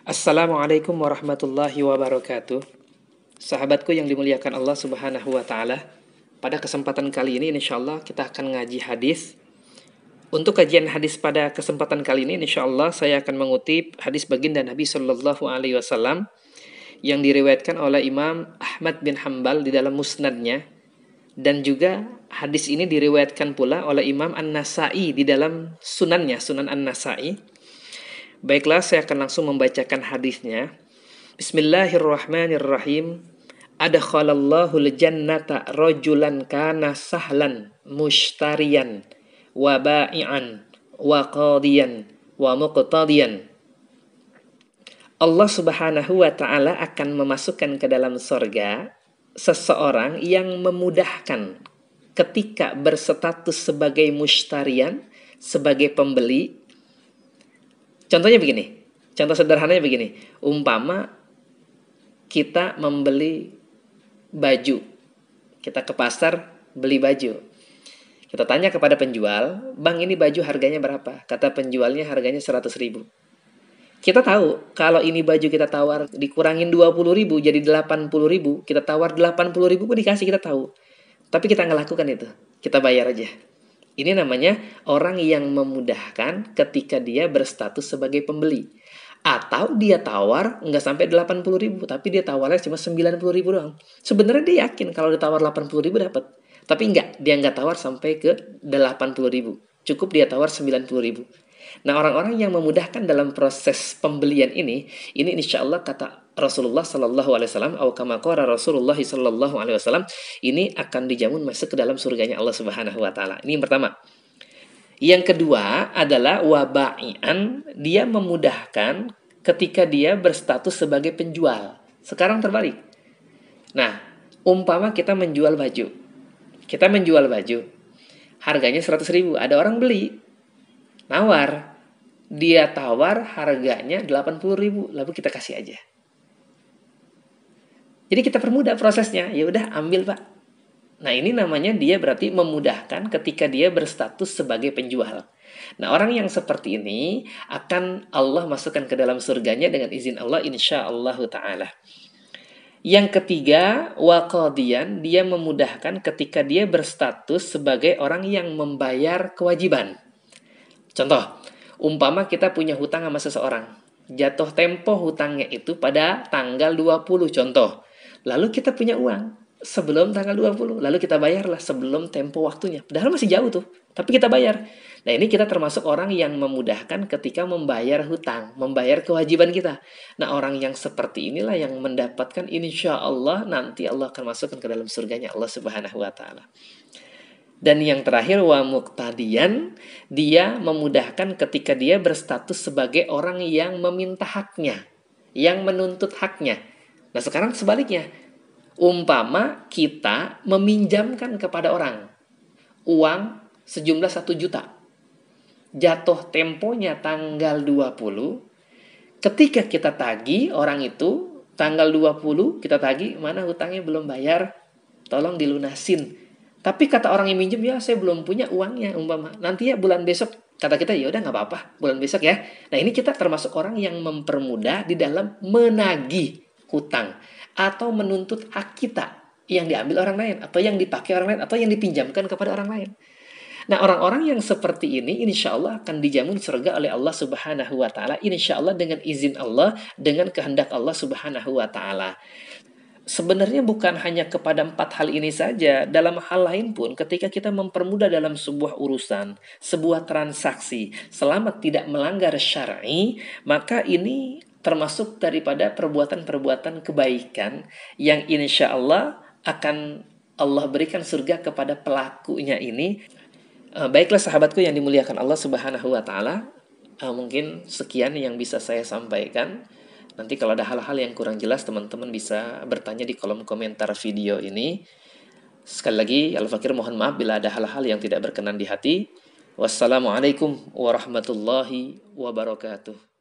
Assalamualaikum warahmatullahi wabarakatuh. Sahabatku yang dimuliakan Allah Subhanahu wa Ta'ala, pada kesempatan kali ini insyaallah kita akan ngaji hadis. Untuk kajian hadis pada kesempatan kali ini insyaallah saya akan mengutip hadis baginda Nabi Shallallahu Alaihi Wasallam yang diriwayatkan oleh Imam Ahmad bin Hambal di dalam musnadnya, dan juga hadis ini diriwayatkan pula oleh Imam An-Nasa'i di dalam sunannya, Sunan An-Nasa'i. Baiklah, saya akan langsung membacakan hadisnya. Bismillahirrahmanirrahim. Adkhalallahu al-jannata rajulan kana sahlan mushtariyan wa ba'ian wa qadiyan wa muqtadiyan. Allah Subhanahu wa Ta'ala akan memasukkan ke dalam surga seseorang yang memudahkan ketika berstatus sebagai mushtariyan, sebagai pembeli. Contohnya begini, contoh sederhananya begini. Umpama kita membeli baju, kita ke pasar beli baju. Kita tanya kepada penjual, "Bang, ini baju harganya berapa?" Kata penjualnya harganya 100.000. Kita tahu kalau ini baju kita tawar dikurangin 20.000 jadi 80.000, kita tawar 80.000 pun dikasih, kita tahu. Tapi kita nggak lakukan itu, kita bayar aja. Ini namanya orang yang memudahkan ketika dia berstatus sebagai pembeli. Atau dia tawar nggak sampai 80.000, tapi dia tawarnya cuma 90.000 doang. Sebenarnya dia yakin kalau ditawar 80.000 dapat. Tapi enggak, dia nggak tawar sampai ke 80.000. Cukup dia tawar 90.000. Nah, orang-orang yang memudahkan dalam proses pembelian ini insya Allah kata Rasulullah Sallallahu Alaihi Wasallam, atau kama qala Rasulullah Sallallahu Alaihi Wasallam, ini akan dijamin masuk ke dalam surganya Allah Subhanahu Wa Taala. Ini yang pertama. Yang kedua adalah waba'ian, dia memudahkan ketika dia berstatus sebagai penjual. Sekarang terbalik. Nah, umpama kita menjual baju. Kita menjual baju. Harganya 100.000. Ada orang beli. Nawar. Dia tawar harganya 80.000. Lalu kita kasih aja. Jadi kita permudah prosesnya. Ya udah, ambil, Pak. Nah, ini namanya dia berarti memudahkan ketika dia berstatus sebagai penjual. Nah, orang yang seperti ini akan Allah masukkan ke dalam surganya dengan izin Allah insyaallah ta'ala. Yang ketiga, waqadiyan, dia memudahkan ketika dia berstatus sebagai orang yang membayar kewajiban. Contoh, umpama kita punya hutang sama seseorang. Jatuh tempo hutangnya itu pada tanggal 20 contoh. Lalu kita punya uang sebelum tanggal 20. Lalu kita bayarlah sebelum tempo waktunya. Padahal masih jauh tuh, tapi kita bayar. Nah, ini kita termasuk orang yang memudahkan ketika membayar hutang, membayar kewajiban kita. Nah, orang yang seperti inilah yang mendapatkan insya Allah nanti Allah akan masukkan ke dalam surganya Allah Subhanahu wa Ta'ala. Dan yang terakhir, wa muqtadiyan, dia memudahkan ketika dia berstatus sebagai orang yang meminta haknya, yang menuntut haknya. Nah, sekarang sebaliknya. Umpama kita meminjamkan kepada orang uang sejumlah 1 juta. Jatuh temponya tanggal 20. Ketika kita tagih orang itu, tanggal 20 kita tagih, mana hutangnya belum bayar, tolong dilunasin. Tapi kata orang yang minjem, ya saya belum punya uangnya, umpama. Nanti ya bulan besok, kata kita, ya udah nggak apa-apa, bulan besok ya. Nah, ini kita termasuk orang yang mempermudah di dalam menagih hutang atau menuntut hak kita yang diambil orang lain, atau yang dipakai orang lain, atau yang dipinjamkan kepada orang lain. Nah, orang-orang yang seperti ini insya Allah akan dijamin surga oleh Allah Subhanahu wa Ta'ala, insya Allah dengan izin Allah, dengan kehendak Allah Subhanahu wa Ta'ala. Sebenarnya bukan hanya kepada 4 hal ini saja, dalam hal lain pun ketika kita mempermudah dalam sebuah urusan, sebuah transaksi, selama tidak melanggar syar'i, maka ini termasuk daripada perbuatan-perbuatan kebaikan yang insya Allah akan Allah berikan surga kepada pelakunya ini. Baiklah sahabatku yang dimuliakan Allah Subhanahu wa Ta'ala, mungkin sekian yang bisa saya sampaikan. Nanti kalau ada hal-hal yang kurang jelas, teman-teman bisa bertanya di kolom komentar video ini. Sekali lagi, Al-Fakir mohon maaf bila ada hal-hal yang tidak berkenan di hati. Wassalamualaikum warahmatullahi wabarakatuh.